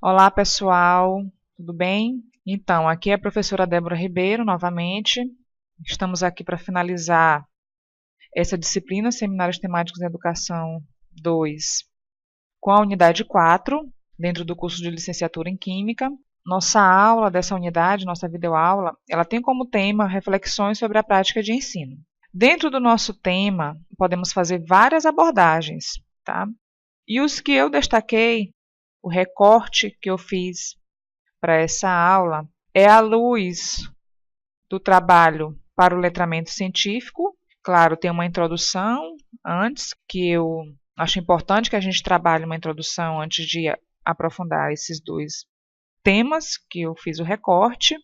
Olá, pessoal, tudo bem? Então, aqui é a professora Débora Ribeiro, novamente. Estamos aqui para finalizar essa disciplina, Seminários Temáticos em Educação 2, com a unidade 4, dentro do curso de licenciatura em Química. Nossa aula dessa unidade, nossa videoaula, ela tem como tema reflexões sobre a prática de ensino. Dentro do nosso tema, podemos fazer várias abordagens, tá? E os que eu destaquei, o recorte que eu fiz para essa aula é à luz do trabalho para o letramento científico. Claro, tem uma introdução antes, que eu acho importante que a gente trabalhe uma introdução antes de aprofundar esses dois temas que eu fiz o recorte,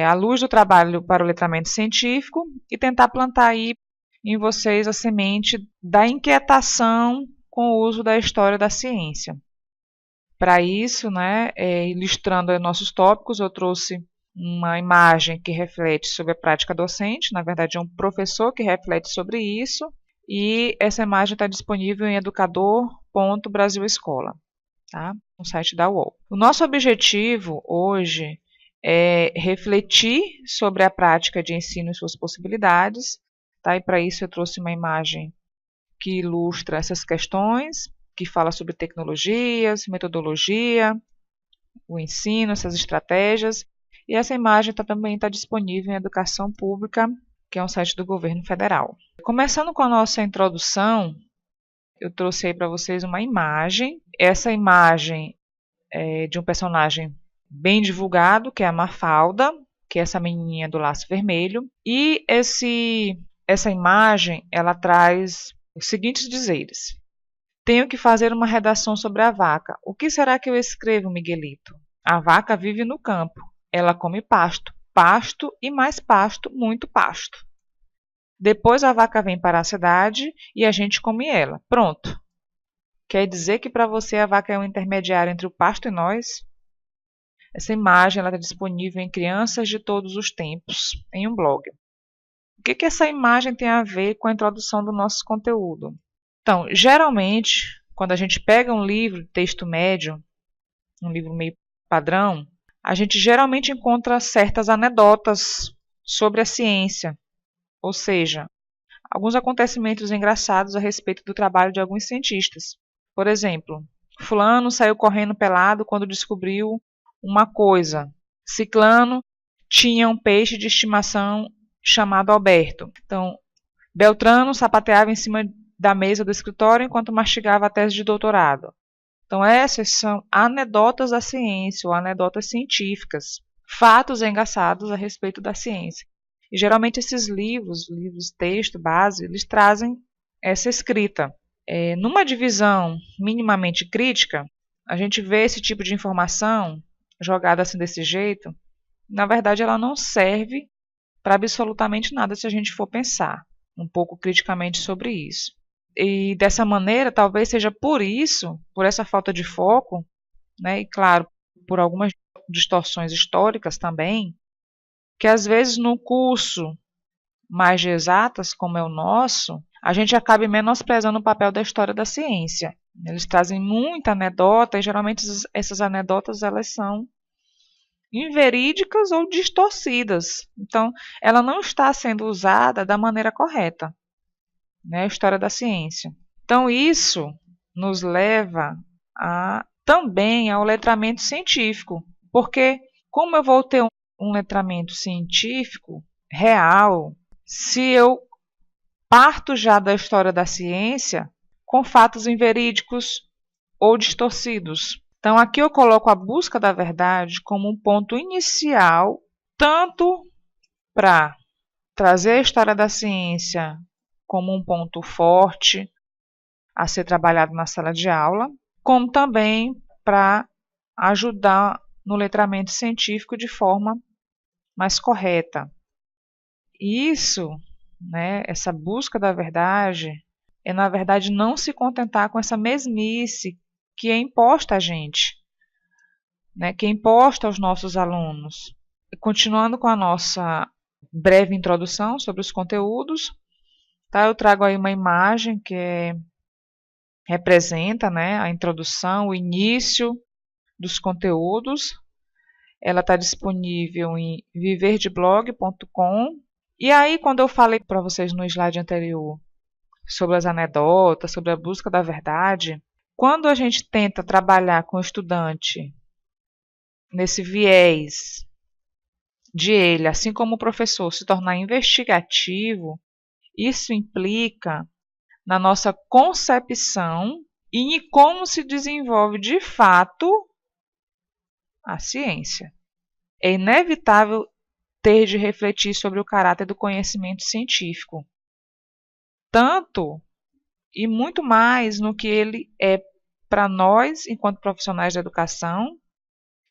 à luz do trabalho para o letramento científico e tentar plantar aí em vocês a semente da inquietação com o uso da história da ciência. Para isso, ilustrando nossos tópicos, eu trouxe uma imagem que reflete sobre a prática docente, na verdade é um professor que reflete sobre isso, e essa imagem está disponível em educador.brasilescola, tá? No site da UOL. O nosso objetivo hoje é refletir sobre a prática de ensino e suas possibilidades, tá? E para isso eu trouxe uma imagem que ilustra essas questões, que fala sobre tecnologias, metodologia, o ensino, essas estratégias. E essa imagem também está disponível em Educação Pública, que é um site do governo federal. Começando com a nossa introdução, eu trouxe aí para vocês uma imagem. Essa imagem é de um personagem bem divulgado, que é a Mafalda, que é essa menininha do laço vermelho. E essa imagem, ela traz os seguintes dizeres. Tenho que fazer uma redação sobre a vaca. O que será que eu escrevo, Miguelito? A vaca vive no campo. Ela come pasto. Pasto e mais pasto, muito pasto. Depois a vaca vem para a cidade e a gente come ela. Pronto. Quer dizer que para você a vaca é um intermediário entre o pasto e nós? Essa imagem está disponível em Crianças de Todos os Tempos, em um blog. O que essa imagem tem a ver com a introdução do nosso conteúdo? Então, geralmente, quando a gente pega um livro de texto médio, um livro meio padrão, a gente geralmente encontra certas anedotas sobre a ciência, ou seja, alguns acontecimentos engraçados a respeito do trabalho de alguns cientistas. Por exemplo, fulano saiu correndo pelado quando descobriu uma coisa. Ciclano tinha um peixe de estimação chamado Alberto. Então, Beltrano sapateava em cima da mesa do escritório enquanto mastigava a tese de doutorado. Então, essas são anedotas da ciência, ou anedotas científicas, fatos engraçados a respeito da ciência. E geralmente esses livros texto, base, eles trazem essa escrita. Numa divisão minimamente crítica, a gente vê esse tipo de informação jogada assim desse jeito, na verdade ela não serve para absolutamente nada se a gente for pensar um pouco criticamente sobre isso. E dessa maneira, talvez seja por isso, por essa falta de foco, e claro, por algumas distorções históricas também, que às vezes no curso mais de exatas, como é o nosso, a gente acaba menosprezando o papel da história da ciência. Eles trazem muita anedota e geralmente essas anedotas elas são inverídicas ou distorcidas. Então, ela não está sendo usada da maneira correta. A história da ciência. Então, isso nos leva também ao letramento científico, porque como eu vou ter um letramento científico real, se eu parto já da história da ciência com fatos inverídicos ou distorcidos? Então, aqui eu coloco a busca da verdade como um ponto inicial, tanto para trazer a história da ciência como um ponto forte a ser trabalhado na sala de aula, como também para ajudar no letramento científico de forma mais correta. Isso, essa busca da verdade, é na verdade não se contentar com essa mesmice que é imposta a gente, que é imposta aos nossos alunos. Continuando com a nossa breve introdução sobre os conteúdos, tá? Eu trago aí uma imagem que representa a introdução, o início dos conteúdos. Ela está disponível em viverdeblog.com. E aí, quando eu falei para vocês no slide anterior sobre as anedotas, sobre a busca da verdade, quando a gente tenta trabalhar com o estudante nesse viés de ele, assim como o professor, se tornar investigativo, isso implica na nossa concepção e em como se desenvolve de fato a ciência. É inevitável ter de refletir sobre o caráter do conhecimento científico, tanto e muito mais no que ele é para nós, enquanto profissionais da educação,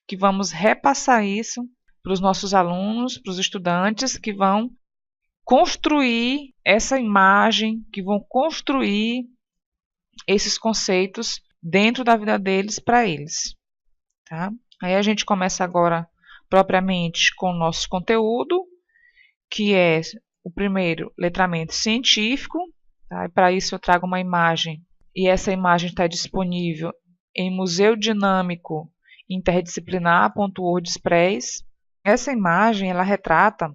que vamos repassar isso para os nossos alunos, para os estudantes que vão construir essa imagem, que vão construir esses conceitos dentro da vida deles, para eles. Tá? Aí a gente começa agora propriamente com o nosso conteúdo, que é o primeiro, letramento científico. Tá? Para isso eu trago uma imagem, e essa imagem está disponível em museudinâmico-interdisciplinar.wordpress. Essa imagem ela retrata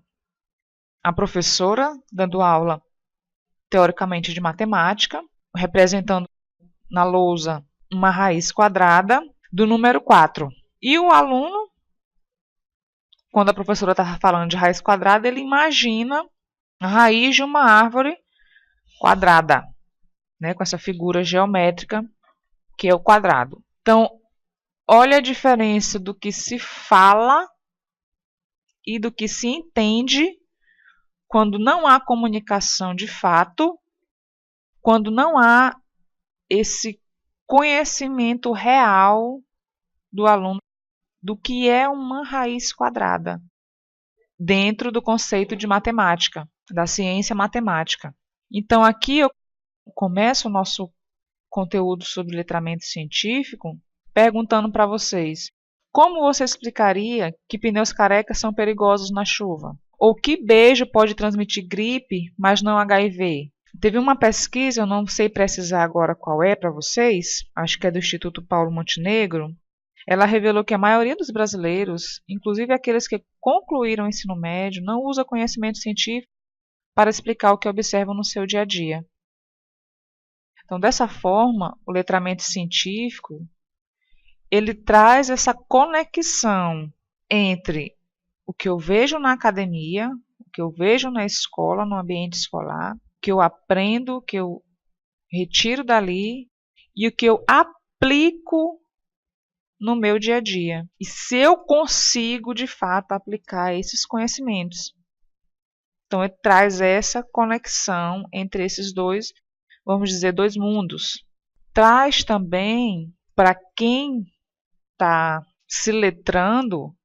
a professora dando aula, teoricamente, de matemática, representando na lousa uma raiz quadrada do número 4. E o aluno, quando a professora está falando de raiz quadrada, ele imagina a raiz de uma árvore quadrada, né, com essa figura geométrica que é o quadrado. Então, olha a diferença do que se fala e do que se entende quando não há comunicação de fato, quando não há esse conhecimento real do aluno do que é uma raiz quadrada, dentro do conceito de matemática, da ciência matemática. Então, aqui eu começo o nosso conteúdo sobre letramento científico perguntando para vocês: como você explicaria que pneus carecas são perigosos na chuva? Ou que beijo pode transmitir gripe, mas não HIV? Teve uma pesquisa, eu não sei precisar agora qual é para vocês, acho que é do Instituto Paulo Montenegro. Ela revelou que a maioria dos brasileiros, inclusive aqueles que concluíram o ensino médio, não usa conhecimento científico para explicar o que observam no seu dia a dia. Então, dessa forma, o letramento científico, ele traz essa conexão entre o que eu vejo na academia, o que eu vejo na escola, no ambiente escolar, o que eu aprendo, o que eu retiro dali e o que eu aplico no meu dia a dia. E se eu consigo, de fato, aplicar esses conhecimentos. Então, ele traz essa conexão entre esses dois, vamos dizer, dois mundos. Traz também, para quem está se letrando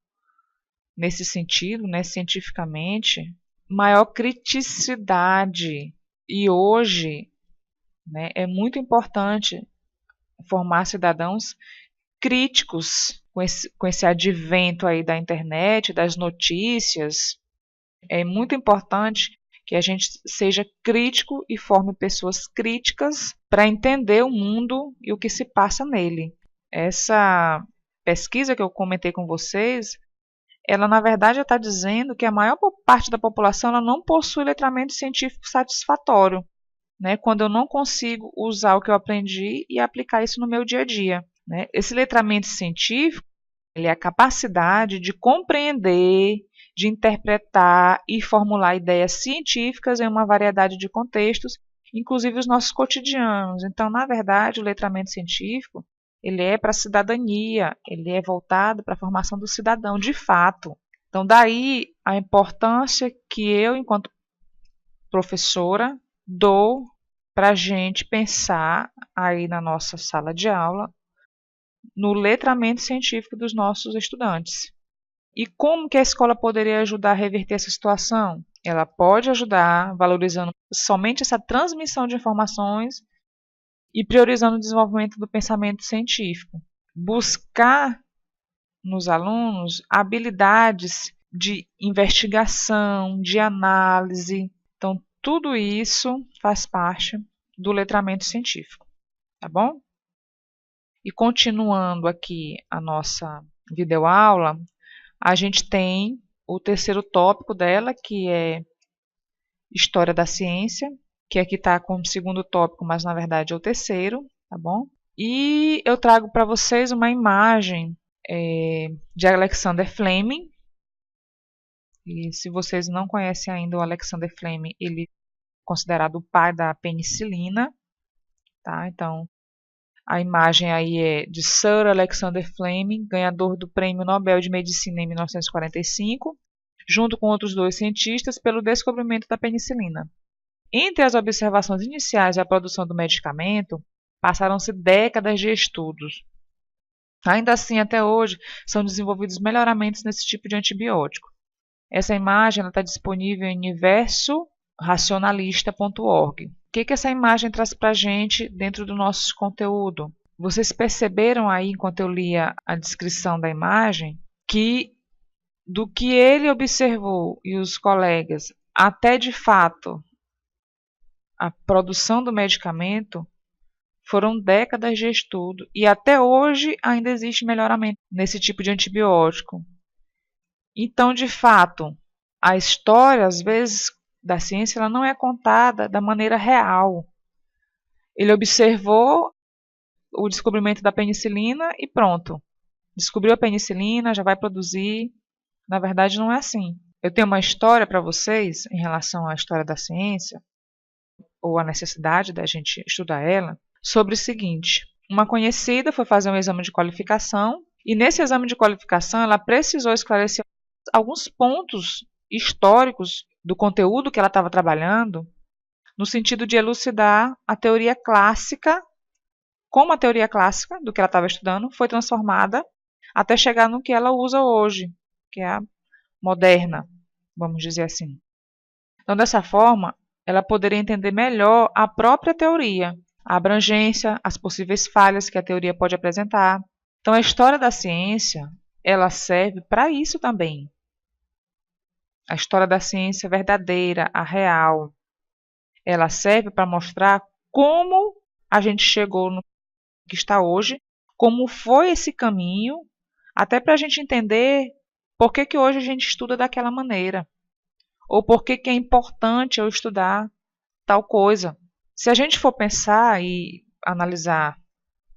nesse sentido, né, cientificamente, maior criticidade. E hoje, né, é muito importante formar cidadãos críticos com esse advento aí da internet, das notícias. É muito importante que a gente seja crítico e forme pessoas críticas para entender o mundo e o que se passa nele. Essa pesquisa que eu comentei com vocês, ela na verdade está dizendo que a maior parte da população ela não possui letramento científico satisfatório, né, quando eu não consigo usar o que eu aprendi e aplicar isso no meu dia a dia. Né? Esse letramento científico ele é a capacidade de compreender, de interpretar e formular ideias científicas em uma variedade de contextos, inclusive os nossos cotidianos. Então, na verdade, o letramento científico ele é para a cidadania, ele é voltado para a formação do cidadão, de fato. Então, daí a importância que eu, enquanto professora, dou para a gente pensar aí na nossa sala de aula no letramento científico dos nossos estudantes. E como que a escola poderia ajudar a reverter essa situação? Ela pode ajudar valorizando somente essa transmissão de informações e priorizando o desenvolvimento do pensamento científico. Buscar nos alunos habilidades de investigação, de análise. Então, tudo isso faz parte do letramento científico, tá bom? E continuando aqui a nossa videoaula, a gente tem o terceiro tópico dela, que é História da Ciência, que aqui está como segundo tópico, mas na verdade é o terceiro, tá bom? E eu trago para vocês uma imagem de Alexander Fleming. E se vocês não conhecem ainda o Alexander Fleming, ele é considerado o pai da penicilina, tá? Então, a imagem aí é de Sir Alexander Fleming, ganhador do Prêmio Nobel de Medicina em 1945, junto com outros 2 cientistas, pelo descobrimento da penicilina. Entre as observações iniciais e a produção do medicamento, passaram-se décadas de estudos. Ainda assim, até hoje, são desenvolvidos melhoramentos nesse tipo de antibiótico. Essa imagem está disponível em universoracionalista.org. O que essa imagem traz para a gente dentro do nosso conteúdo? Vocês perceberam aí, enquanto eu lia a descrição da imagem, que do que ele observou e os colegas, até de fato a produção do medicamento, foram décadas de estudo e até hoje ainda existe melhoramento nesse tipo de antibiótico. Então, de fato, a história, às vezes, da ciência, ela não é contada da maneira real. Ele observou o descobrimento da penicilina e pronto. Descobriu a penicilina, já vai produzir. Na verdade, não é assim. Eu tenho uma história para vocês em relação à história da ciência, ou a necessidade da gente estudar ela, sobre o seguinte. Uma conhecida foi fazer um exame de qualificação e nesse exame de qualificação ela precisou esclarecer alguns pontos históricos do conteúdo que ela estava trabalhando, no sentido de elucidar a teoria clássica, como a teoria clássica do que ela estava estudando foi transformada até chegar no que ela usa hoje, que é a moderna, vamos dizer assim. Então, dessa forma, ela poderia entender melhor a própria teoria, a abrangência, as possíveis falhas que a teoria pode apresentar. Então, a história da ciência, ela serve para isso também. A história da ciência verdadeira, a real, ela serve para mostrar como a gente chegou no que está hoje, como foi esse caminho, até para a gente entender por que hoje a gente estuda daquela maneira, ou por que é importante eu estudar tal coisa. Se a gente for pensar e analisar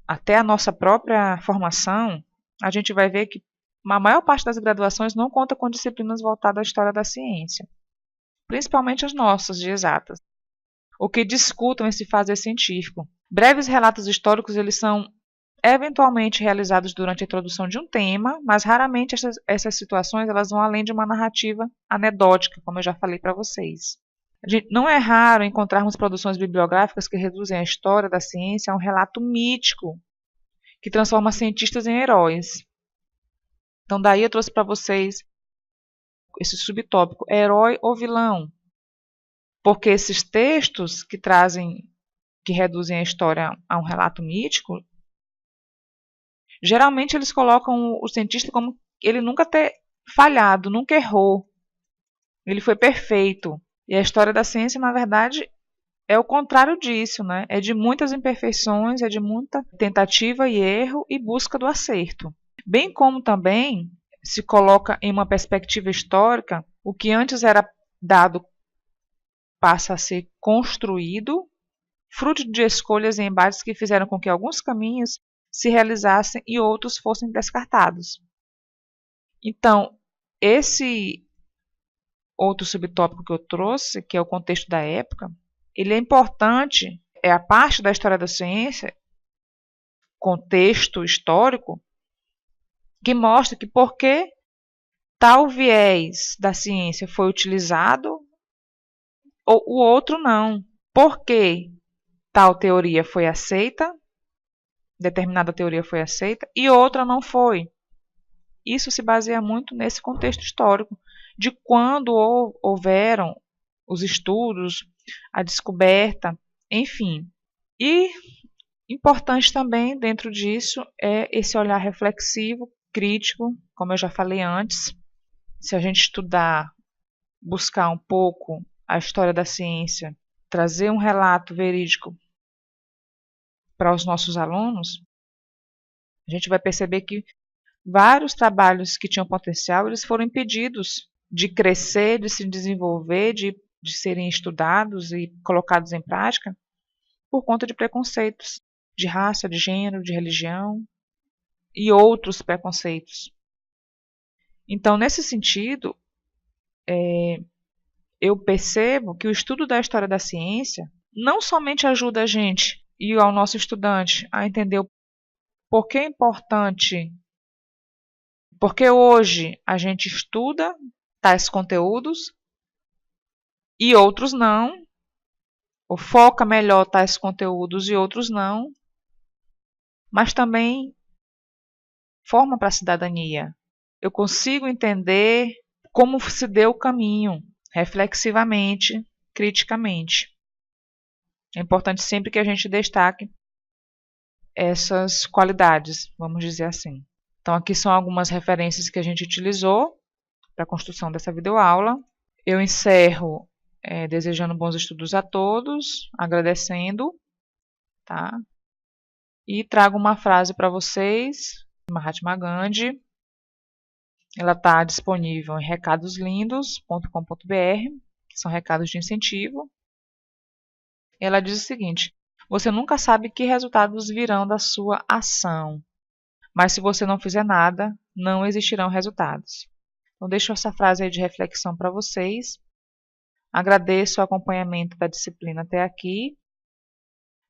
até a nossa própria formação, a gente vai ver que a maior parte das graduações não conta com disciplinas voltadas à história da ciência, principalmente as nossas, de exatas, ou que discutam esse fazer científico. Breves relatos históricos, eles são eventualmente realizados durante a introdução de um tema, mas raramente essas situações elas vão além de uma narrativa anedótica, como eu já falei para vocês. Não é raro encontrarmos produções bibliográficas que reduzem a história da ciência a um relato mítico, que transforma cientistas em heróis. Então, daí eu trouxe para vocês esse subtópico, herói ou vilão, porque esses textos que reduzem a história a um relato mítico, geralmente eles colocam o cientista como ele nunca ter falhado, nunca errou, ele foi perfeito. E a história da ciência, na verdade, é o contrário disso, né? É de muitas imperfeições, é de muita tentativa e erro e busca do acerto. Bem como também se coloca em uma perspectiva histórica, o que antes era dado passa a ser construído, fruto de escolhas e embates que fizeram com que alguns caminhos se realizassem e outros fossem descartados. Então, esse outro subtópico que eu trouxe, que é o contexto da época, ele é importante, é a parte da história da ciência, contexto histórico, que mostra que por que tal viés da ciência foi utilizado ou o outro não. Por que tal teoria foi aceita, determinada teoria foi aceita, e outra não foi. Isso se baseia muito nesse contexto histórico, de quando houveram os estudos, a descoberta, enfim. E importante também dentro disso é esse olhar reflexivo, crítico, como eu já falei antes. Se a gente estudar, buscar um pouco a história da ciência, trazer um relato verídico para os nossos alunos, A gente vai perceber que vários trabalhos que tinham potencial, eles foram impedidos de crescer, de se desenvolver, de serem estudados e colocados em prática por conta de preconceitos de raça, de gênero, de religião e outros preconceitos. Então, nesse sentido, eu percebo que o estudo da história da ciência não somente ajuda a gente e ao nosso estudante a entender o porquê é importante, porque hoje a gente estuda tais conteúdos e outros não, ou foca melhor tais conteúdos e outros não, mas também forma para a cidadania. Eu consigo entender como se deu o caminho, reflexivamente, criticamente. É importante sempre que a gente destaque essas qualidades, vamos dizer assim. Então, aqui são algumas referências que a gente utilizou para a construção dessa videoaula. Eu encerro desejando bons estudos a todos, agradecendo, tá? E trago uma frase para vocês, de Mahatma Gandhi. Ela está disponível em recadoslindos.com.br, que são recados de incentivo. Ela diz o seguinte: você nunca sabe que resultados virão da sua ação, mas se você não fizer nada, não existirão resultados. Então, deixo essa frase aí de reflexão para vocês. Agradeço o acompanhamento da disciplina até aqui.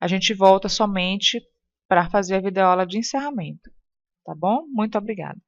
A gente volta somente para fazer a videoaula de encerramento, tá bom? Muito obrigada.